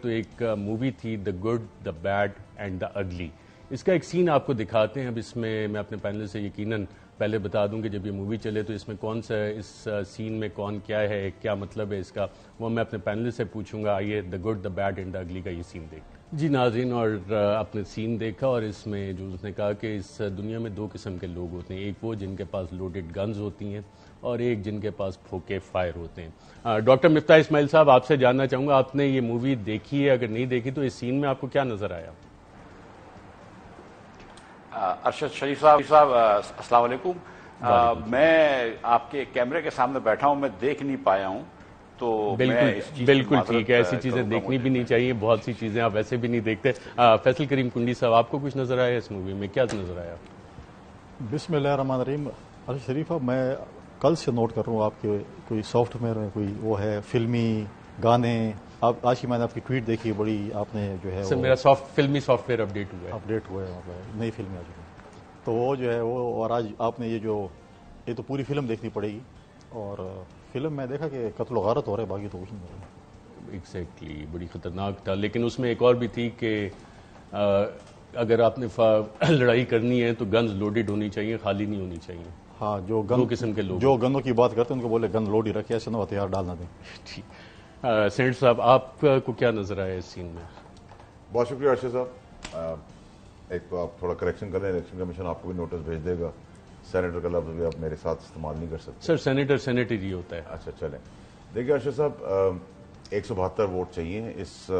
تو ایک مووی تھی the good the bad and the ugly. اس کا ایک سین آپ کو دکھاتے ہیں. اب اس میں میں اپنے پینل سے یقیناً پہلے بتا دوں کہ جب یہ مووی چلے تو اس میں کون سا اس سین میں کون کیا ہے, کیا مطلب ہے اس کا, وہ میں اپنے پینل سے پوچھوں گا. آئیے the good the bad and the ugly کا یہ سین دیکھ. جی ناظرین, اور آپ نے سین دیکھا اور اس میں جو اس نے کہا کہ اس دنیا میں دو قسم کے لوگ ہوتے ہیں, ایک وہ جن کے پاس لوڈڈ گنز ہوتی ہیں اور ایک جن کے پاس پھوکے فائر ہوتے ہیں. ڈاکٹر مفتاح اسماعیل صاحب, آپ سے جاننا چاہوں گا, آپ نے یہ مووی دیکھی ہے, اگر نہیں دیکھی تو اس سین میں آپ کو کیا نظر آیا؟ ارشد شریف صاحب السلام علیکم. میں آپ کے کیمرے کے سامنے بیٹھا ہوں, میں دیکھ نہیں پایا ہوں, تو بالکل ٹھیک ہے, ایسی چیزیں دیکھنی بھی نہیں چاہیے, بہت سی چیزیں آپ ویسے بھی نہیں دیکھتے. فیصل کریم کنڈی صاحب, آپ کو کچھ نظر آیا اس مووی میں, کیا نظر آیا؟ بسم اللہ الرحمن الرحیم. ارشد شریف صاحب, میں کل سے نوٹ کر رہا ہوں آپ کے کوئی سافٹ ویئر میں کوئی وہ ہے فلمی گانے. آج کی میں نے آپ کی ٹویٹ دیکھی, بڑی آپ نے جو ہے سر میرا فلمی سافٹ ویئر اپڈیٹ ہوا ہے, نئی فلمیں آ چکی ہیں, تو وہ جو ہے وہ, اور آج آپ نے یہ تو پوری فلم دیکھنی پڑے گی. اور فلم میں دیکھا کہ قتل و غارت ہو رہا ہے, باقی تو کچھ نہیں ہو رہا. ایگزیکٹلی, بڑی خطرناک تھا, لیکن اس میں ایک اور بھی تھی کہ اگر آپ نے لڑائی کرنی ہے تو گنز لوڈڈ ہونی چاہیے, خالی نہیں ہونی چاہیے. ہاں, دو قسم کے لوگ جو گنوں کی بات کرتے ہیں ان کو بولے گن لوڈ ہی رکھے, ایسے نہ ہتھیار ڈالنا دیں. ٹھیک. سینٹ صاحب, آپ کو کیا نظر آیا اس سین میں؟ بہت شکریہ ارشد صاحب. ایک تو آپ تھوڑا کریکشن کر لیں, الیکشن کمیشن آپ کو بھی نوٹس بھیج دے گا. سینیٹر کا لفظ بھی آپ میرے ساتھ استعمال نہیں کر سکتے. سر سینیٹر ہی ہوتا ہے. اچھا چلیں, دیکھیے ارشد صاحب, 172 ووٹ چاہیے. اس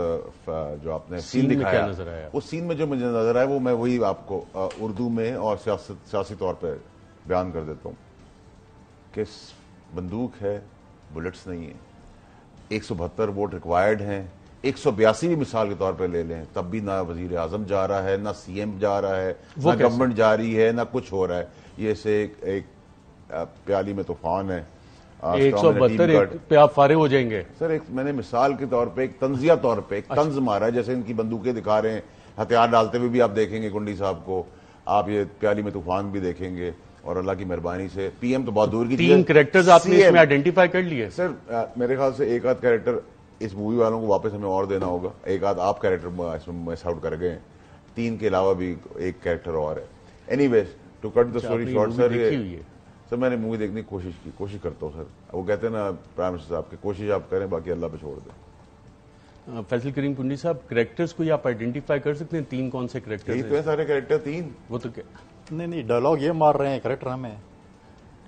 جو آپ نے سین دکھایا, اس سین میں جو مجھے نظر آیا وہ میں وہی آپ کو اردو میں اور سیاسی طور پہ بیان کر دیتا ہوں کہ بندوق ہے, بلٹس نہیں ہیں. 172 ووٹ ریکوائرڈ ہیں. 182 بھی مثال کے طور پہ لے لیں, تب بھی نہ وزیر اعظم جا رہا ہے, نہ سی ایم جا رہا ہے, نہ گورنمنٹ جا رہی ہے, نہ کچھ ہو رہا ہے. یہ سے ایک پیالی میں طوفان ہے. 172 پہ آپ فارغ ہو جائیں گے؟ سر ایک میں نے مثال کے طور پہ, ایک تنزیہ طور پہ ایک طنز مارا ہے, جیسے ان کی بندوقیں دکھا رہے ہیں, ہتھیار ڈالتے ہوئے بھی آپ دیکھیں گے کنڈی صاحب کو, آپ یہ پیالی میں طوفان بھی دیکھیں گے. اور اللہ کی مہربانی سے پی ایم تو بہت دور کی چیز ہے. 3 کریکٹرز آپ نے اس میں آئیڈینٹیفائی کر لیے؟ سر میرے خیال سے ایک آدھ کریکٹر اس مووی والوں کو واپس ہمیں اور دینا ہوگا. ایک آدھ آپ کریکٹر اس میں مس آؤٹ کر گئے ہیں. 3 کے علاوہ بھی ایک کریکٹر اور ہے. Anyways to cut the story short, sir میں نے مووی دیکھنے کی کوشش کرتا ہوں. سر وہ کہتے ہیں نا پرائم منسٹر صاحب کی, کوشش آپ کریں, باقی اللہ پہ چھوڑ دیں. فیصل کریم کنڈی صاحب, کریکٹرز کو آپ آئیڈینٹیفائی کر سکتے ہیں 3 کون سے کریکٹر ہیں؟ سارے کریکٹر 3. وہ تو نہیں, ڈائلاگ یہ مار رہے ہیں کریکٹر ہمیں.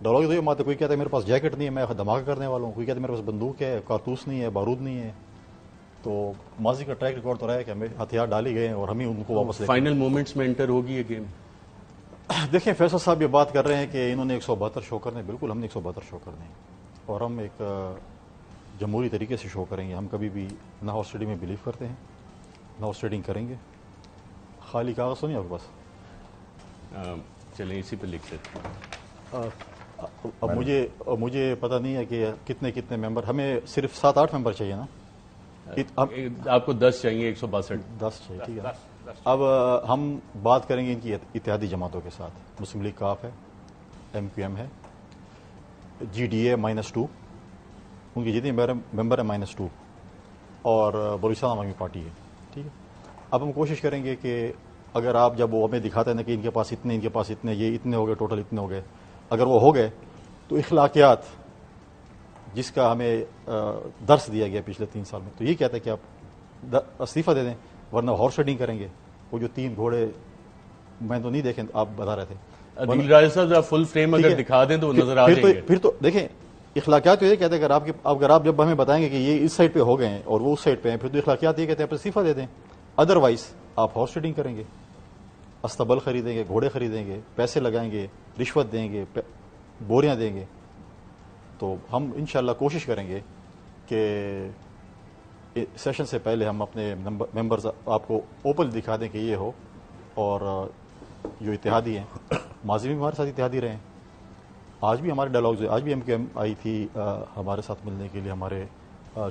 ڈائلاگ تو یہ مارتے, کوئی کہتا ہے میرے پاس جیکٹ نہیں ہے, میں دھماکہ کرنے والا ہوں. کوئی کہتا ہے میرے پاس بندوق ہے, کارتوس نہیں ہے, بارود نہیں ہے. تو ماضی کا ٹریک ریکارڈ تو رہا ہے کہ ہمیں ہتھیار ڈالے گئے اور ہم ہی ان کو واپس لے. فائنل مومنٹس میں انٹر ہوگی یہ گیم. دیکھیں فیصل صاحب یہ بات کر رہے ہیں کہ انہوں نے 172 شو کرنے, بالکل ہم نے 172 شو کرنے ہیں, اور ہم ایک جمہوری طریقے سے شو کریں گے. ہم کبھی بھی نہ ہارس ریڈنگ میں بلیو کرتے ہیں, نہ ہارس ریڈنگ کریں گے. خالی کاغذ تو نہیں آپ کے پاس؟ چلیں اسی پہ لکھ دیتے. اب مجھے پتہ نہیں ہے کہ کتنے ممبر, ہمیں صرف 7-8 ممبر چاہیے نا. آپ کو 10 چاہیے, 162. 10 چاہیے, ٹھیک ہے. اب ہم بات کریں گے ان کی اتحادی جماعتوں کے ساتھ. مسلم لیگ کاف ہے, ایم کیو ایم ہے, جی ڈی اے -2, ان کی جتنے ممبر ہیں -2, اور بلوچستان عوامی پارٹی ہے, ٹھیک ہے. اب ہم کوشش کریں گے کہ اگر آپ جب وہ ہمیں دکھاتے ہیں نا کہ ان کے پاس اتنے, ان کے پاس اتنے, یہ اتنے ہو گئے, ٹوٹل اتنے ہو گئے, اگر وہ ہو گئے تو اخلاقیات جس کا ہمیں درس دیا گیا پچھلے 3 سال میں, تو یہ کہتا ہے کہ آپ استعفیٰ دے دیں, ورنہ ہارس رائڈنگ کریں گے. وہ جو 3 گھوڑے میں تو نہیں دیکھیں, آپ بتا رہے تھے. عدیل راجہ صاحب فل فریم اگر دکھا دیں تو نظر آ جائیں گے. پھر تو دیکھیں اخلاقیات تو یہ کہتے ہیں اگر آپ جب ہمیں بتائیں گے کہ یہ اس سائڈ پہ ہو گئے ہیں اور وہ اس سائڈ پہ ہیں, پھر تو اخلاقیات یہ کہتے ہیں آپ استعفیٰ دے دیں. ادروائز آپ ہارس رائڈنگ کریں گے, استبل خریدیں گے, گھوڑے خریدیں گے, پیسے لگائیں گے, رشوت دیں گے, بوریاں دیں گے. تو ہم انشاءاللہ کوشش کریں گے کہ سیشن سے پہلے ہم اپنے ممبرز آپ کو اوپن دکھا دیں کہ یہ ہو. اور جو اتحادی ہیں, ماضی میں ہمارے ساتھ اتحادی رہے ہیں, آج بھی ہمارے ڈائلاگز ہیں. آج بھی ایم کیو ایم آئی تھی ہمارے ساتھ ملنے کے لیے, ہمارے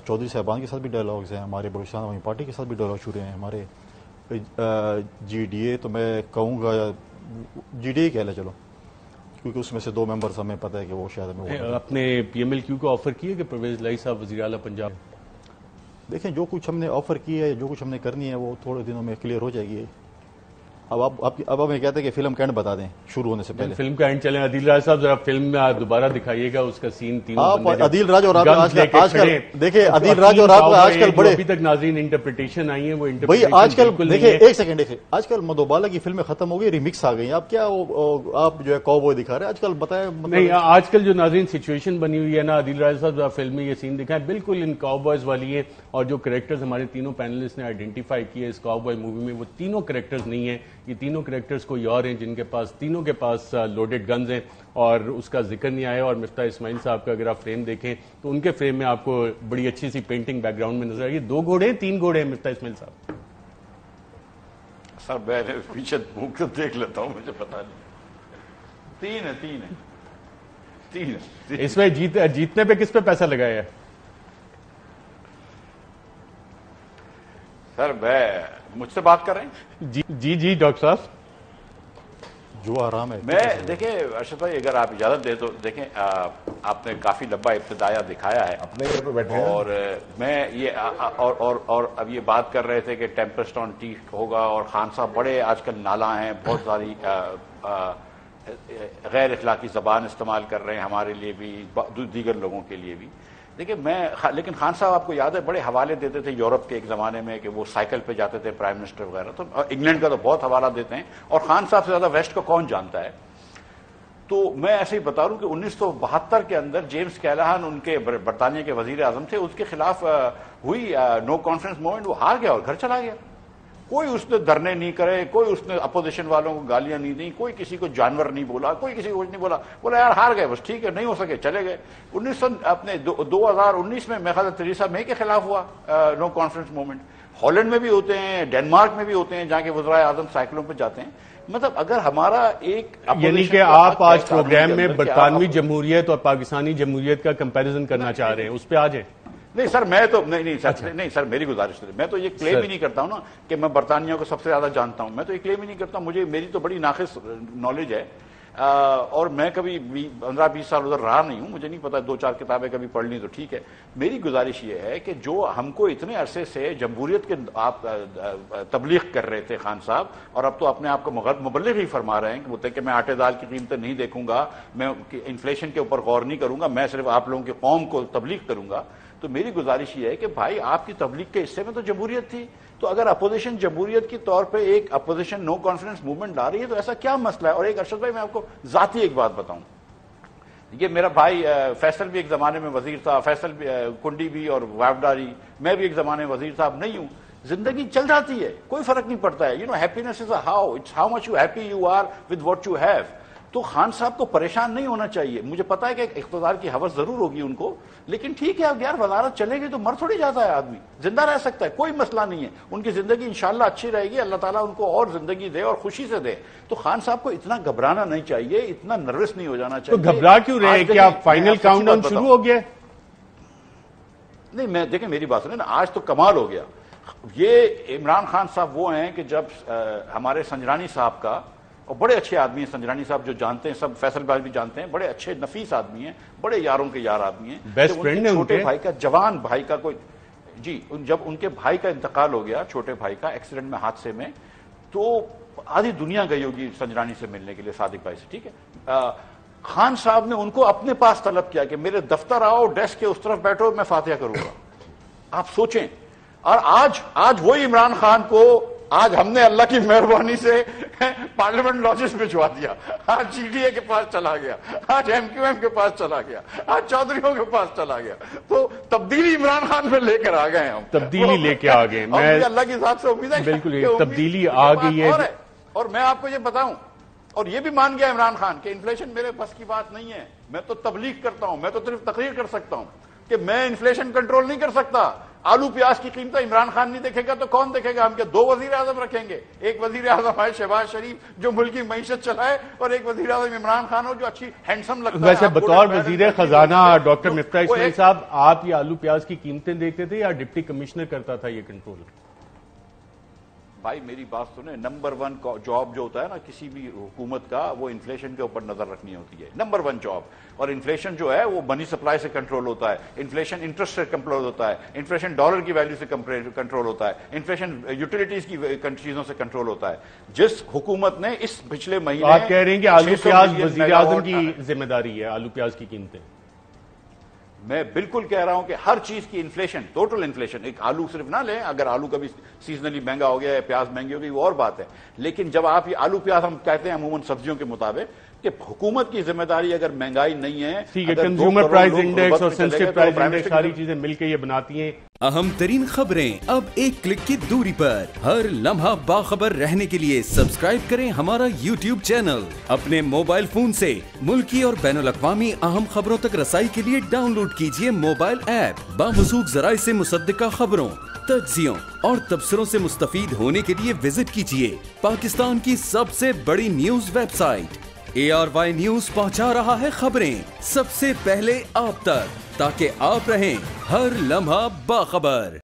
چودھری صاحبان کے ساتھ بھی ڈائلاگز ہیں, ہمارے بلوچستان عوامی پارٹی کے ساتھ بھی ڈائلاگ شروع ہیں, ہمارے جی ڈی اے تو میں کہوں گا جی ڈی اے کہہ لیں چلو, کیونکہ اس میں سے 2 ممبرز ہمیں پتہ ہے کہ وہ شاید ہمیں اپنے پی ایم ایل کیو کو آفر کیے کہ پرویز لائی صاحب وزیر اعلیٰ پنجاب. دیکھیں جو کچھ ہم نے آفر کی ہے، جو کچھ ہم نے کرنی ہے، وہ تھوڑے دنوں میں کلیئر ہو جائے گی. اب اب ہمیں کہتے ہیں کہ فلم کا اینڈ بتا دیں شروع ہونے سے پہلے. فلم کا اینڈ چلیں. عدیل راج صاحب ذرا فلم میں دوبارہ دکھائیے گا اس کا سین. آپ عدیل راج اور آپ آج کل دیکھیں عدیل راج اور آپ آج کل بڑے ابھی تک ناظرین انٹرپریٹیشن آئی ہیں وہ بھائی آج کل دیکھیں ایک سیکنڈ دیکھیں آج کل مدھوبالا کی فلمیں ختم ہو گئی، ریمکس آ گئی. آپ کیا آپ جو ہے کاؤ بوائے دکھا رہے ہیں آج کل؟ بتائیں. نہیں آج کل جو ناظرین سچویشن بنی ہوئی ہے نا عدیل راج صاحب فلم میں یہ سین دکھائیں بالکل ان کاؤ بوائز والی ہے. اور جو کریکٹرز ہمارے تینوں پینلسٹ نے آئیڈینٹیفائی کیے اس کاؤ بوائے مووی میں وہ تینوں کریکٹرز نہیں ہیں. یہ تینوں کریکٹرز کوئی اور ہیں جن کے پاس تینوں کے پاس لوڈڈ گنز ہیں اور اس کا ذکر نہیں آیا. اور مفتاح اسماعیل صاحب کا اگر آپ فریم دیکھیں تو ان کے فریم میں آپ کو بڑی اچھی سی پینٹنگ بیک گراؤنڈ میں نظر آئی. 2 گھوڑے 3 گھوڑے ہیں مفتاح اسماعیل صاحب. سر میں پیچھے بھوک تو دیکھ لیتا ہوں، مجھے پتا نہیں. 3 ہے. اس میں جیتنے پہ کس پہ پیسہ لگایا ہے؟ سر میں مجھ سے بات کر رہے ہیں؟ جی ڈاکٹر صاحب. جو آرام ہے میں دیکھیں ارشد بھائی اگر آپ اجازت دیں تو دیکھیں آپ نے کافی لمبا ابتدایا دکھایا ہے اپنے گھر پہ بیٹھے ہیں اور میں یہ اور اب یہ بات کر رہے تھے کہ ٹیمپسٹ آن ٹی ہوگا اور خان صاحب بڑے آج کل نالاں ہیں، بہت ساری غیر اخلاقی زبان استعمال کر رہے ہیں ہمارے لیے بھی دیگر لوگوں کے لیے بھی. دیکھیں لیکن خان صاحب آپ کو یاد ہے بڑے حوالے دیتے تھے یورپ کے ایک زمانے میں کہ وہ سائیکل پہ جاتے تھے پرائم منسٹر وغیرہ، تو انگلینڈ کا تو بہت حوالہ دیتے ہیں اور خان صاحب سے زیادہ ویسٹ کو کون جانتا ہے. تو میں ایسے ہی بتا رہا ہوں کہ 1972 کے اندر جیمز کیلاہن ان کے برطانیہ کے وزیر اعظم تھے، اس کے خلاف ہوئی نو کانفرنس موومنٹ، وہ ہار گیا اور گھر چلا گیا. کوئی اس نے دھرنے نہیں کرے، کوئی اس نے اپوزیشن والوں کو گالیاں نہیں دیں، کوئی کسی کو جانور نہیں بولا، کوئی کسی کو کچھ نہیں بولا یار ہار گئے بس ٹھیک ہے نہیں ہو سکے چلے گئے. 2019 میں خیال تھریسا مے کے خلاف ہوا نو کانفرنس موومنٹ. ہالینڈ میں بھی ہوتے ہیں، ڈینمارک میں بھی ہوتے ہیں جہاں کے وزرائے اعظم سائیکلوں پہ جاتے ہیں. مطلب اگر ہمارا ایک یعنی کہ آپ آج پروگرام میں برطانوی جمہوریت اور پاکستانی جمہوریت کا کمپیریزن کرنا چاہ رہے ہیں، اس پہ آ جائیں. نہیں سر میں تو نہیں سر میری گزارش ہے، میں تو یہ کلیم ہی نہیں کرتا ہوں نا کہ میں برطانیہ کو سب سے زیادہ جانتا ہوں. میں تو یہ کلیم ہی نہیں کرتا ہوں، میری تو بڑی ناقص نالج ہے اور میں کبھی 15-20 سال ادھر رہا نہیں ہوں، مجھے نہیں پتا 2-4 کتابیں کبھی پڑھ لی تو ٹھیک ہے. میری گزارش یہ ہے کہ جو ہم کو اتنے عرصے سے جمہوریت کے آپ تبلیغ کر رہے تھے خان صاحب، اور اب تو اپنے آپ کو مبلغ ہی فرما رہے ہیں کہ میں آٹے دال کی قیمتیں نہیں دیکھوں گا، میں انفلیشن کے اوپر غور نہیں کروں گا، میں صرف آپ لوگوں کی قوم کو تبلیغ کروں گا. تو میری گزارش یہ ہے کہ بھائی آپ کی تبلیغ کے حصے میں تو جمہوریت تھی، تو اگر اپوزیشن جمہوریت کے طور پہ ایک اپوزیشن نو کانفرنس موومنٹ لا رہی ہے تو ایسا کیا مسئلہ ہے. اور ایک ارشد بھائی میں آپ کو ذاتی ایک بات بتاؤں، یہ میرا بھائی فیصل بھی ایک زمانے میں وزیر تھا، فیصل بھی کنڈی بھی اور وابڈاری، میں بھی ایک زمانے میں وزیر صاحب نہیں ہوں. زندگی چل جاتی ہے، کوئی فرق نہیں پڑتا ہے. Happiness is how much you happy you are with what you have. تو خان صاحب کو پریشان نہیں ہونا چاہیے. مجھے پتا ہے کہ اقتدار کی حوث ضرور ہوگی ان کو، لیکن ٹھیک ہے اب یار وزارت چلے گی تو مر تھوڑی جاتا ہے آدمی، زندہ رہ سکتا ہے، کوئی مسئلہ نہیں ہے. ان کی زندگی انشاءاللہ اچھی رہے گی، اللہ تعالیٰ ان کو اور زندگی دے اور خوشی سے دے. تو خان صاحب کو اتنا گھبرانا نہیں چاہیے، اتنا نروس نہیں ہو جانا چاہیے. تو گھبرا کیوں رہے؟ کیا فائنل کاؤنٹ ڈاؤن شروع ہو گیا؟ نہیں میں دیکھیں میری بات سنیں نا، آج تو کمال ہو گیا. یہ عمران خان صاحب وہ ہیں کہ جب ہمارے سنجرانی صاحب کا، اور بڑے اچھے آدمی ہیں سنجرانی صاحب، جو جانتے ہیں سب، فیصل بھائی بھی جانتے ہیں، بڑے اچھے نفیس آدمی ہیں، بڑے یاروں کے یار آدمی ہیں. بیسٹ فرینڈ ہیں چھوٹے بھائی کا، جوان بھائی کا کوئی جی، جب ان کے بھائی کا انتقال ہو گیا، چھوٹے بھائی کا ایکسیڈنٹ میں، حادثے میں، تو آدھی دنیا گئی ہوگی سنجرانی سے ملنے کے لیے، صادق بھائی سے. ٹھیک ہے، خان صاحب نے ان کو اپنے پاس طلب کیا کہ میرے دفتر آؤ، ڈیسک کے اس طرف بیٹھو، میں فاتحہ کروں گا. آپ سوچیں. اور آج وہی عمران خان کو آج ہم نے اللہ کی مہربانی سے پارلیمنٹ لاجز بھجوا دیا، آج جی ڈی اے کے پاس چلا گیا، آج ایم کیو ایم کے پاس چلا گیا، آج چودھریوں کے پاس چلا گیا. تو تبدیلی عمران خان میں لے کر آ گئے ہم، تبدیلی لے کے آ گئے. میں اللہ کی ذات سے امید ہے بالکل تبدیلی آ گئی ہے. اور میں آپ کو یہ بتاؤں، اور یہ بھی مان گیا عمران خان کہ انفلیشن میرے بس کی بات نہیں ہے، میں تو تبلیغ کرتا ہوں، میں تو صرف تقریر کر سکتا ہوں کہ میں انفلیشن کنٹرول نہیں کر سکتا. آلو پیاز کی قیمتیں عمران خان نہیں دیکھے گا تو کون دیکھے گا؟ ہم کیا 2 وزیر اعظم رکھیں گے؟ ایک وزیر اعظم ہے شہباز شریف جو ملک کی معیشت چلائے، اور ایک وزیر اعظم عمران خان ہو جو اچھی ہینڈسم لگتا ہے. ویسے بطور وزیر خزانہ ڈاکٹر مفتاح اسماعیل صاحب، آپ یہ آلو پیاز کی قیمتیں دیکھتے تھے یا ڈپٹی کمشنر کرتا تھا یہ کنٹرول؟ بھائی میری بات سنیں, نمبر 1 جاب جو ہوتا ہے نا کسی بھی حکومت کا, وہ انفلیشن کے اوپر نظر رکھنی ہوتی ہے, نمبر 1 جاب. اور انفلیشن جو ہے وہ منی سپلائی سے کنٹرول ہوتا ہے, انفلیشن انٹرسٹ سے کنٹرول ہوتا ہے, انفلیشن ڈالر کی ویلیو سے کنٹرول ہوتا ہے, انفلیشن یوٹیلیٹیز کی چیزوں سے کنٹرول ہوتا ہے. جس حکومت نے اس پچھلے مہینے آپ کہہ رہے ہیں کہ آلو پیاز وزیر اعظم کی ذمہ داری ہے, آلو پیاز کی قیمتیں. میں بالکل کہہ رہا ہوں کہ ہر چیز کی انفلیشن, ٹوٹل انفلیشن, ایک آلو صرف نہ لیں, اگر آلو کبھی سیزنلی مہنگا ہو گیا ہے, پیاز مہنگی ہو گئی, وہ اور بات ہے. لیکن جب آپ یہ آلو پیاز ہم کہتے ہیں عموماً سبزیوں کے مطابق, کہ حکومت کی ذمہ داری اگر مہنگائی نہیں ہے, ٹھیک ہے, کنزیومر پرائز انڈیکس اور سینسٹیو پرائز انڈیکس ساری چیزیں مل کے یہ بناتی ہیں. اہم ترین خبریں اب ایک کلک کی دوری پر. ہر لمحہ باخبر رہنے کے لیے سبسکرائب کریں ہمارا یوٹیوب چینل. اپنے موبائل فون سے ملکی اور بین الاقوامی اہم خبروں تک رسائی کے لیے ڈاؤن لوڈ کیجیے موبائل ایپ. باموثوق ذرائع سے مصدقہ خبروں, تجزیوں اور تبصروں سے مستفید ہونے کے لیے وزٹ کیجیے پاکستان کی سب سے بڑی news website. ARY news پہنچا رہا ہے خبریں سب سے پہلے آپ تک, تاکہ آپ رہیں ہر لمحہ باخبر.